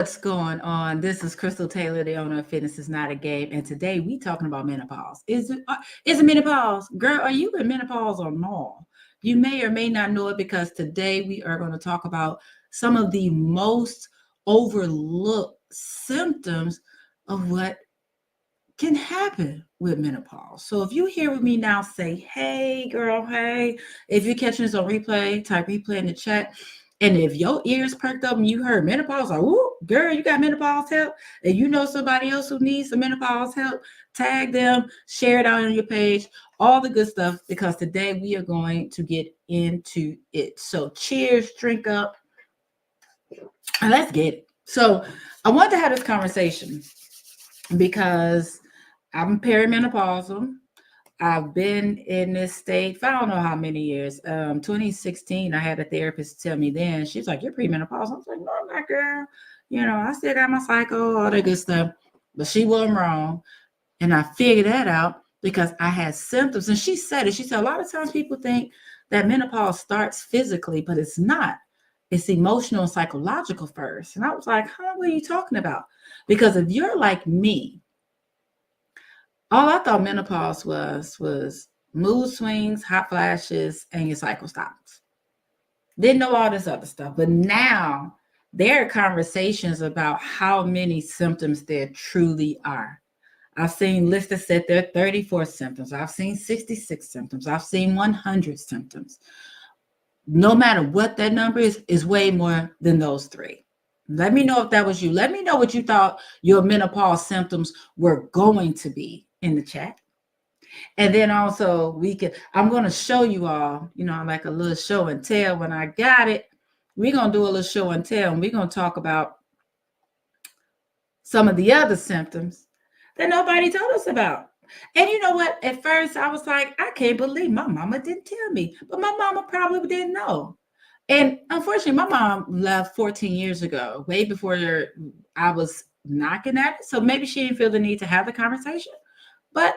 What's going on? This is Crystal Taylor, the owner of Fitness is Not a Game, and today we talking about menopause. Is it menopause, girl? Are you in menopause or no? You may or may not know it because today we are going to talk about some of the most overlooked symptoms of what can happen with menopause. So if you here with me now, say, hey, girl, hey. If you're catching this on replay, type replay in the chat. And if your ears perked up and you heard menopause, like, whoop, girl, you got menopause help, and you know somebody else who needs some menopause help, tag them, share it out on your page, all the good stuff, because today we are going to get into it. So cheers, drink up, and let's get it. So I want to have this conversation because I'm perimenopausal. I've been in this state for I don't know how many years. 2016, I had a therapist tell me then, she's like, you're premenopausal. I was like, no, I'm not, girl. I still got my cycle, all that good stuff. But she wasn't wrong. And I figured that out because I had symptoms. And she said it. She said, a lot of times people think that menopause starts physically, but it's not. It's emotional and psychological first. And I was like, huh, what are you talking about? Because if you're like me, all I thought menopause was mood swings, hot flashes, and your cycle stops. Didn't know all this other stuff. But now there are conversations about how many symptoms there truly are. I've seen lists that said there are 34 symptoms. I've seen 66 symptoms. I've seen 100 symptoms. No matter what that number is way more than those three. Let me know if that was you. Let me know what you thought your menopause symptoms were going to be in the chat. And then also I'm going to show you all, like a little show and tell when I got it. We're going to do a little show and tell, and we're going to talk about some of the other symptoms that nobody told us about. And you know what? At first, I was like, I can't believe my mama didn't tell me. But my mama probably didn't know. And unfortunately, my mom left 14 years ago, way before I was knocking at it. So maybe she didn't feel the need to have the conversation. But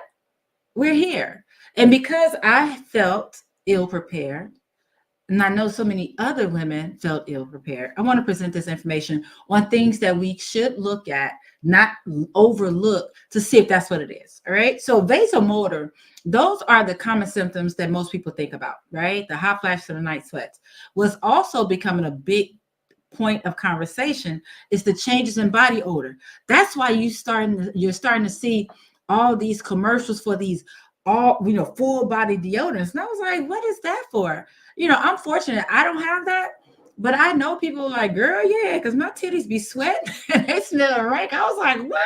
we're here. And because I felt ill prepared, and I know so many other women felt ill prepared, I want to present this information on things that we should look at, not overlook, to see if that's what it is. All right. So vasomotor, those are the common symptoms that most people think about, right? The hot flashes and the night sweats. What's also becoming a big point of conversation is the changes in body odor. That's why you're starting to see all these commercials for these full body deodorants. And I was like, what is that for? I'm fortunate I don't have that, but I know people like, girl, yeah, because my titties be sweating and they smell rank. I was like, what?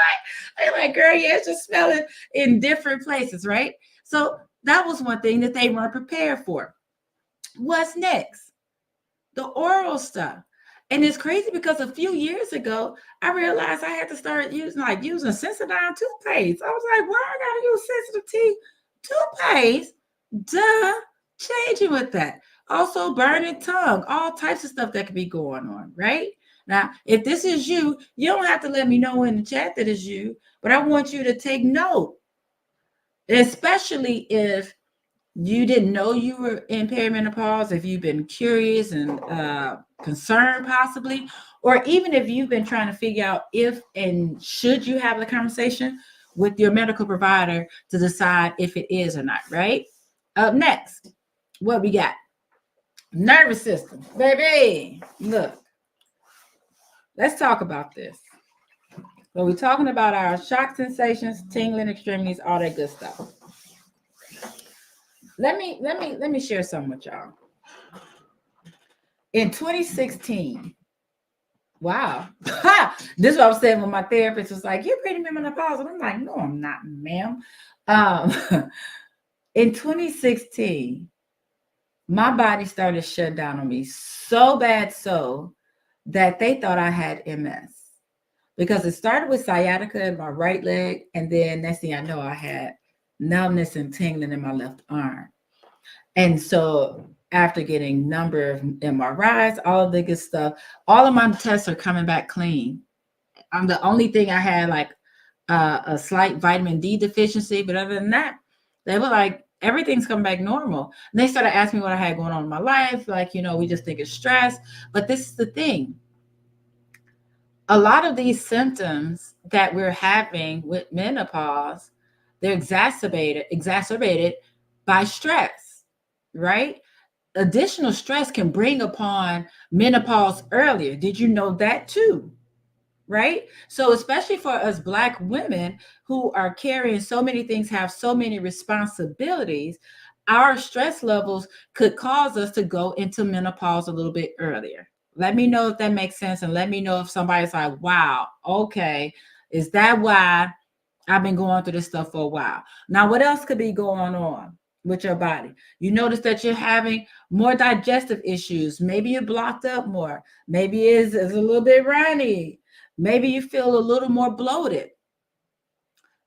They're like, girl, yeah, it's just smelling in different places, right? So that was one thing that they weren't prepared for. What's next? The oral stuff. And it's crazy because a few years ago, I realized I had to start using Sensodyne toothpaste. I was like, why I gotta use sensitive teeth toothpaste? Duh, changing with that. Also, burning tongue, all types of stuff that could be going on, right? Now, if this is you, you don't have to let me know in the chat that it's you, but I want you to take note, especially if you didn't know you were in perimenopause, if you've been curious and concerned possibly, or even if you've been trying to figure out if and should you have the conversation with your medical provider to decide if it is or not, right? Up next, what we got? Nervous system. Baby, look, let's talk about this. So we're talking about our shock sensations, tingling extremities, all that good stuff. Let me share something with y'all. In 2016, wow. This is what I was saying when my therapist was like, you're pretty menopausal. I'm like, no, I'm not, ma'am. In 2016, my body started to shut down on me so bad so that they thought I had MS. Because it started with sciatica in my right leg, and then next thing I know, I had numbness and tingling in my left arm. And so after getting number of MRIs, all of the good stuff, all of my tests are coming back clean. I'm the only thing I had like a slight vitamin D deficiency, but other than that, they were like, everything's coming back normal. And they started asking me what I had going on in my life. Like, we just think it's stress. But this is the thing. A lot of these symptoms that we're having with menopause, they're exacerbated by stress, right? Additional stress can bring upon menopause earlier. Did you know that too? Right? So, especially for us Black women who are carrying so many things, have so many responsibilities, our stress levels could cause us to go into menopause a little bit earlier. Let me know if that makes sense. And let me know if somebody's like, wow, okay, is that why I've been going through this stuff for a while? Now, what else could be going on with your body? You notice that you're having more digestive issues. Maybe you're blocked up more. Maybe it's a little bit runny. Maybe you feel a little more bloated.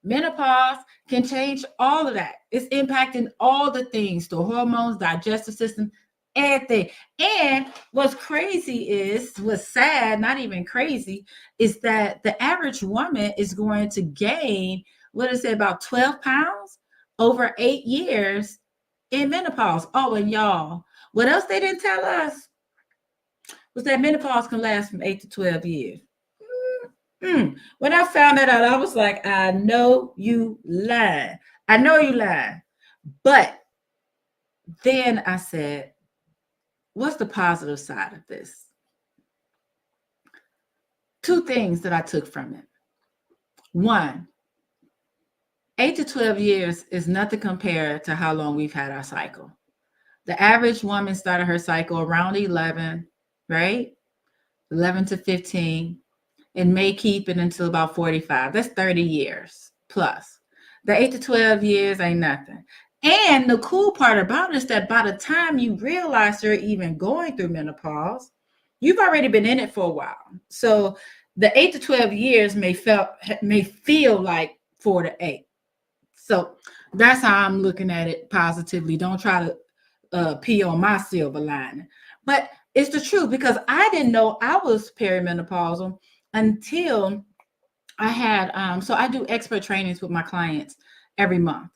Menopause can change all of that. It's impacting all the things, the hormones, digestive system, everything. And what's sad, not even crazy, is that the average woman is going to gain, what is it, about 12 pounds over 8 years in menopause. Oh, and y'all, what else they didn't tell us was that menopause can last from 8 to 12 years. When I found that out, I was like, I know you lying. I know you lying. But then I said, what's the positive side of this? Two things that I took from it. One, 8 to 12 years is nothing compared to how long we've had our cycle. The average woman started her cycle around 11, right? 11 to 15, and may keep it until about 45. That's 30 years plus. The 8 to 12 years ain't nothing. And the cool part about it is that by the time you realize you're even going through menopause, you've already been in it for a while. So the 8 to 12 years may feel like 4 to 8. So that's how I'm looking at it positively. Don't try to pee on my silver lining. But it's the truth, because I didn't know I was perimenopausal until I had so I do expert trainings with my clients every month.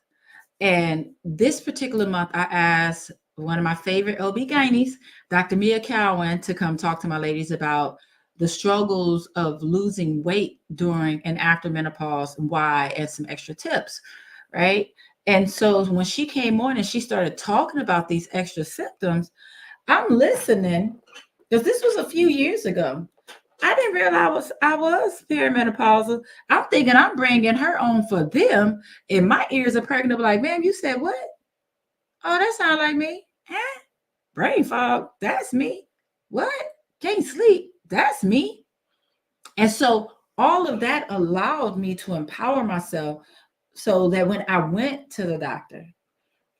And this particular month, I asked one of my favorite OB-GYNs, Dr. Mia Cowan, to come talk to my ladies about the struggles of losing weight during and after menopause and why, and some extra tips, right? And so when she came on and she started talking about these extra symptoms, I'm listening, because this was a few years ago. I didn't realize I was perimenopausal. I'm thinking I'm bringing her on for them, and my ears are perking up like, "Ma'am, you said what? Oh, that sounds like me. Huh? Brain fog, that's me. What? Can't sleep, that's me." And so all of that allowed me to empower myself so that when I went to the doctor,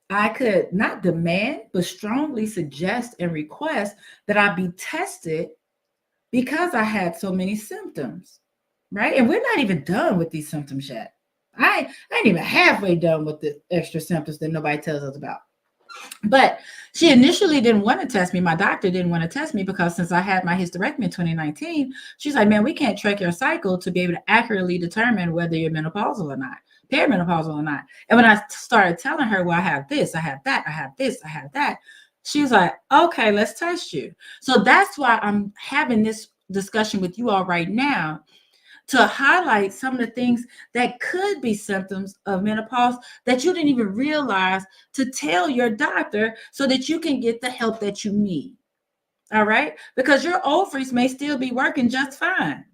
I could not demand, but strongly suggest and request that I be tested because I had so many symptoms, right? And we're not even done with these symptoms yet. I ain't even halfway done with the extra symptoms that nobody tells us about. But she initially didn't want to test me. My doctor didn't want to test me because since I had my hysterectomy in 2019, she's like, man, we can't track your cycle to be able to accurately determine whether you're menopausal or not, perimenopausal or not. And when I started telling her, well, I have this, I have that, I have this, I have that, she was like, okay, let's test you. So that's why I'm having this discussion with you all right now, to highlight some of the things that could be symptoms of menopause that you didn't even realize, to tell your doctor so that you can get the help that you need. All right? Because your ovaries may still be working just fine,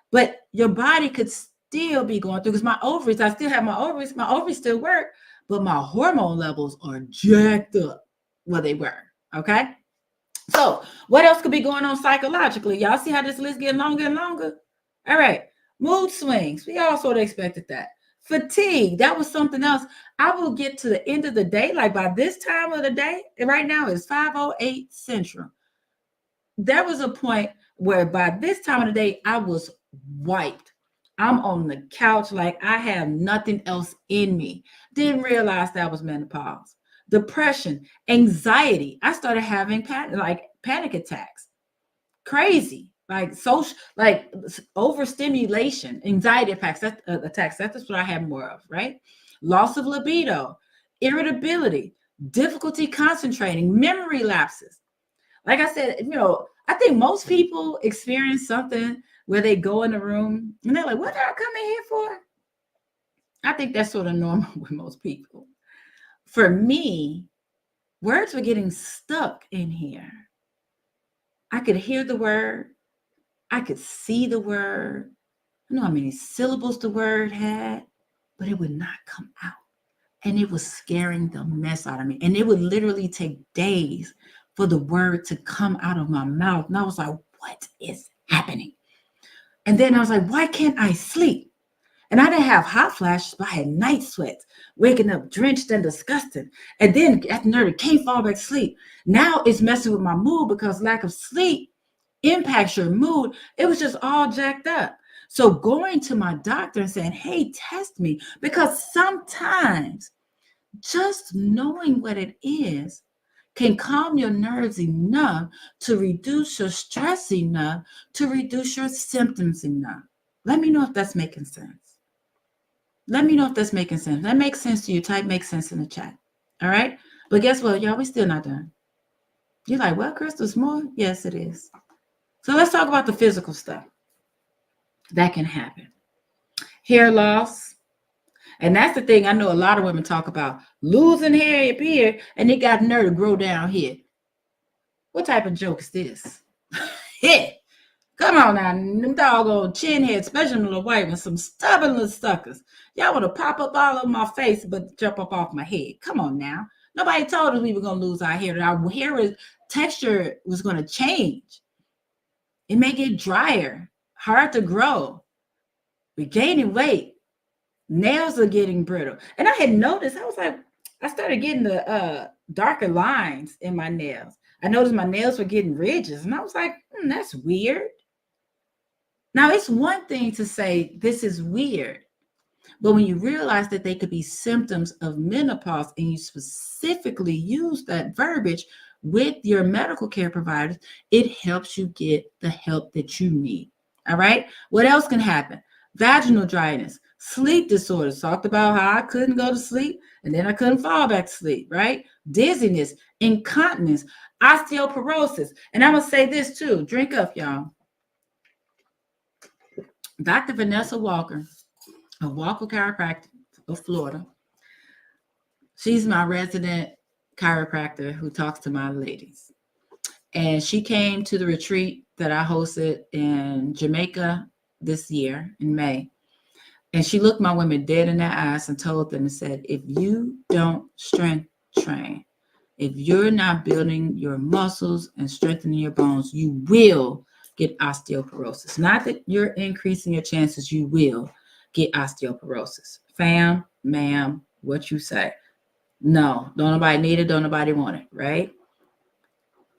but your body could still be going through, because my ovaries, I still have my ovaries still work, but my hormone levels are jacked up where they were. Okay? So, what else could be going on psychologically? Y'all see how this list getting longer and longer? All right. Mood swings. We all sort of expected that. Fatigue. That was something else. I will get to the end of the day, like by this time of the day, right now it's 5:08 Central. There was a point where by this time of the day, I was wiped. I'm on the couch like I have nothing else in me. Didn't realize that was menopause. Depression, anxiety. I started having panic attacks. Crazy, like overstimulation, anxiety attacks. That's what I have more of, right? Loss of libido, irritability, difficulty concentrating, memory lapses. Like I said, I think most people experience something where they go in the room and they're like, what did I come in here for? I think that's sort of normal with most people. For me, words were getting stuck in here. I could hear the word, I could see the word, I know how many syllables the word had, but it would not come out. And it was scaring the mess out of me. And it would literally take days for the word to come out of my mouth. And I was like, what is happening? And then I was like, why can't I sleep? And I didn't have hot flashes, but I had night sweats, waking up drenched and disgusted. And then after nerve, can't fall back to sleep. Now it's messing with my mood because lack of sleep impacts your mood. It was just all jacked up. So going to my doctor and saying, hey, test me, because sometimes just knowing what it is can calm your nerves enough to reduce your stress enough to reduce your symptoms enough. Let me know if that's making sense. Let me know if that's making sense. That makes sense to you. Type makes sense in the chat. All right. But guess what, y'all? We still not done. You're like, well, Crystal's more? Yes, it is. So let's talk about the physical stuff that can happen. Hair loss. And that's the thing I know a lot of women talk about, losing hair up here and it got nerve to grow down here. What type of joke is this? Yeah. Come on now, them doggone chin heads, especially little white ones, some stubborn little suckers. Y'all want to pop up all over my face, but jump up off my head. Come on now. Nobody told us we were going to lose our hair. Our hair texture was going to change. It may get drier, hard to grow. We're gaining weight. Nails are getting brittle. And I had noticed, I was like, I started getting the darker lines in my nails. I noticed my nails were getting ridges. And I was like, that's weird. Now, it's one thing to say this is weird, but when you realize that they could be symptoms of menopause and you specifically use that verbiage with your medical care providers, it helps you get the help that you need. All right. What else can happen? Vaginal dryness, sleep disorders. Talked about how I couldn't go to sleep and then I couldn't fall back to sleep, right? Dizziness, incontinence, osteoporosis. And I'm going to say this too. Drink up, y'all. Dr. Vanessa Walker of Walker Chiropractic of Florida. She's my resident chiropractor who talks to my ladies. And she came to the retreat that I hosted in Jamaica this year in May. And she looked my women dead in their eyes and told them and said, if you don't strength train, if you're not building your muscles and strengthening your bones, you will get osteoporosis. Not that you're increasing your chances, you will get osteoporosis. Fam, ma'am, what you say? No, don't nobody need it, don't nobody want it, right?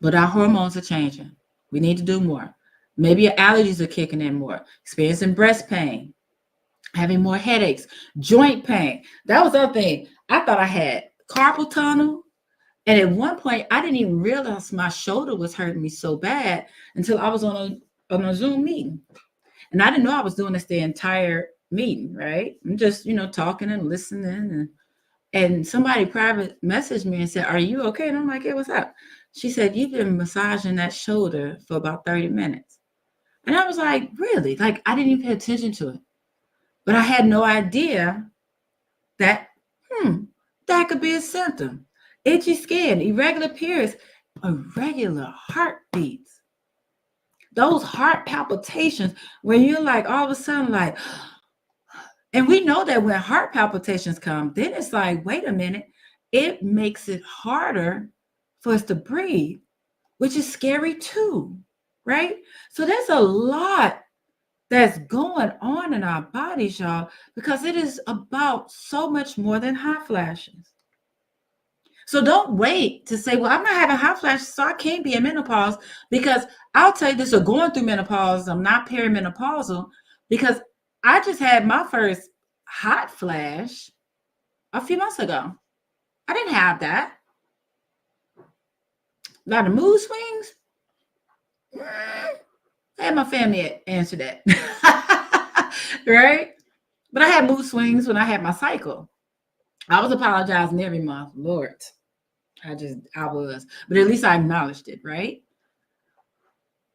But our hormones are changing. We need to do more. Maybe your allergies are kicking in more. Experiencing breast pain, having more headaches, joint pain. That was the other thing. I thought I had carpal tunnel. And at one point, I didn't even realize my shoulder was hurting me so bad until I was on a Zoom meeting. And I didn't know I was doing this the entire meeting, right? I'm just, talking and listening. And somebody private messaged me and said, are you okay? And I'm like, hey, what's up? She said, you've been massaging that shoulder for about 30 minutes. And I was like, really? Like, I didn't even pay attention to it. But I had no idea that, that could be a symptom. Itchy skin, irregular periods, irregular heartbeats. Those heart palpitations where you're like all of a sudden like, and we know that when heart palpitations come, then it's like, wait a minute, it makes it harder for us to breathe, which is scary too, right? So there's a lot that's going on in our bodies, y'all, because it is about so much more than hot flashes. So don't wait to say, well, I'm not having hot flashes, so I can't be in menopause, because I'll tell you this, or going through menopause, I'm not perimenopausal, because I just had my first hot flash a few months ago. I didn't have that. A lot of mood swings. I had my family answer that. Right? But I had mood swings when I had my cycle. I was apologizing every month. Lord. I was. But at least I acknowledged it, right?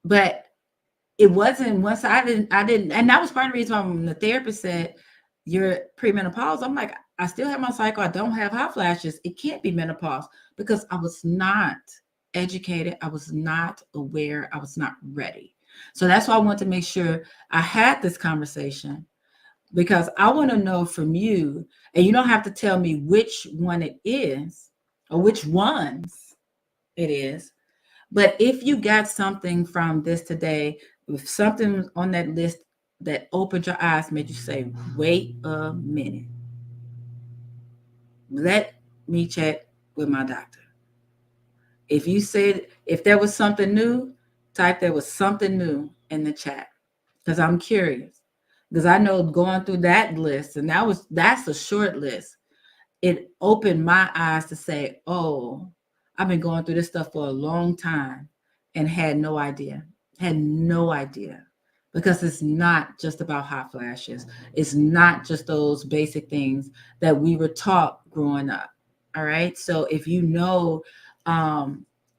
But it wasn't once I didn't, and that was part of the reason why when the therapist said you're premenopause, I'm like, I still have my cycle. I don't have hot flashes. It can't be menopause because I was not educated. I was not aware. I was not ready. So that's why I want to make sure I had this conversation because I want to know from you, and you don't have to tell me which one it is or which ones it is, but if you got something from this today, if something on that list that opened your eyes, made you say, wait a minute, let me check with my doctor. If you said, if there was something new, type there was something new in the chat because I'm curious. Because I know going through that list, and that's a short list, it opened my eyes to say, oh, I've been going through this stuff for a long time and had no idea. Had no idea. Because it's not just about hot flashes. It's not just those basic things that we were taught growing up. All right. So if you know,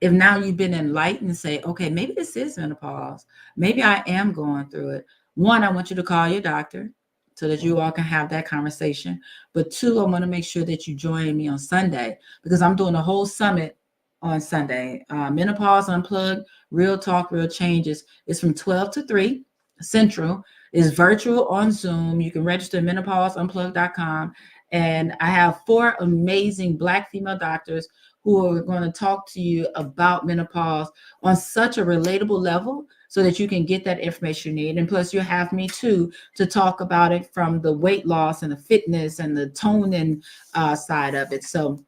if now you've been enlightened and say, okay, maybe this is menopause. Maybe I am going through it. One, I want you to call your doctor so that you all can have that conversation. But two, I want to make sure that you join me on Sunday because I'm doing a whole summit on Sunday. Menopause Unplugged, Real Talk, Real Changes. It's from 12 to 3 Central. It's virtual on Zoom. You can register at menopauseunplugged.com. And I have 4 amazing Black female doctors who are going to talk to you about menopause on such a relatable level so that you can get that information you need. And plus, you have me too to talk about it from the weight loss and the fitness and the toning side of it. So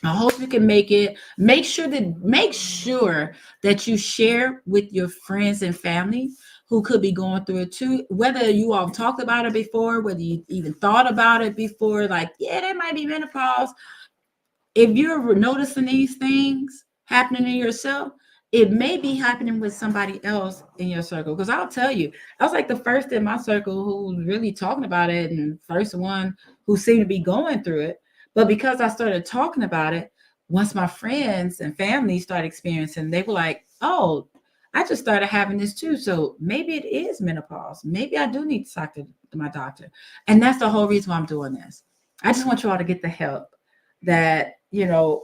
I hope you can make it. Make sure that you share with your friends and family who could be going through it too. Whether you all talked about it before, whether you even thought about it before, like, yeah, that might be menopause. If you're noticing these things happening in yourself, it may be happening with somebody else in your circle. Because I'll tell you, I was like the first in my circle who was really talking about it and first one who seemed to be going through it. But because I started talking about it, once my friends and family started experiencing, they were like, oh, I just started having this too. So maybe it is menopause. Maybe I do need to talk to my doctor. And that's the whole reason why I'm doing this. I just want you all to get the help that we do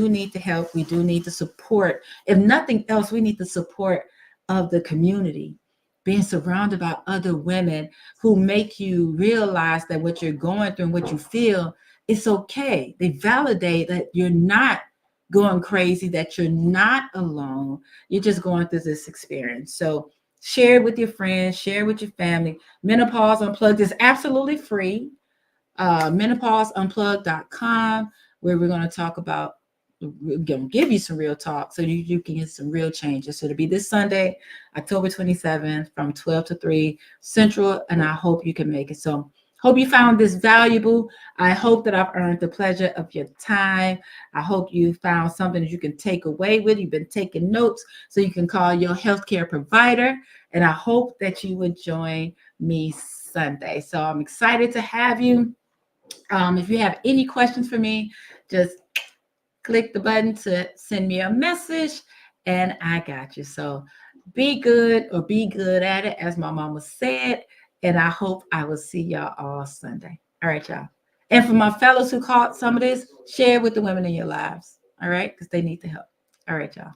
need the help, we do need the support. If nothing else, we need the support of the community, being surrounded by other women who make you realize that what you're going through and what you feel, it's okay. They validate that you're not going crazy, that you're not alone, you're just going through this experience. So share it with your friends, share it with your family. Menopause Unplugged is absolutely free. Menopauseunplugged.com, where we're going to talk about, we're going to give you some real talk so you can get some real changes. So it'll be this Sunday, October 27th from 12 to 3 Central, and I hope you can make it. So hope you found this valuable. I hope that I've earned the pleasure of your time. I hope you found something that you can take away with. You've been taking notes so you can call your healthcare provider, and I hope that you would join me Sunday. So I'm excited to have you. If you have any questions for me, just click the button to send me a message and I got you. So be good or be good at it, as my mama said. And I hope I will see y'all all Sunday. All right, y'all. And for my fellows who caught some of this, share with the women in your lives. All right, because they need the help. All right, y'all.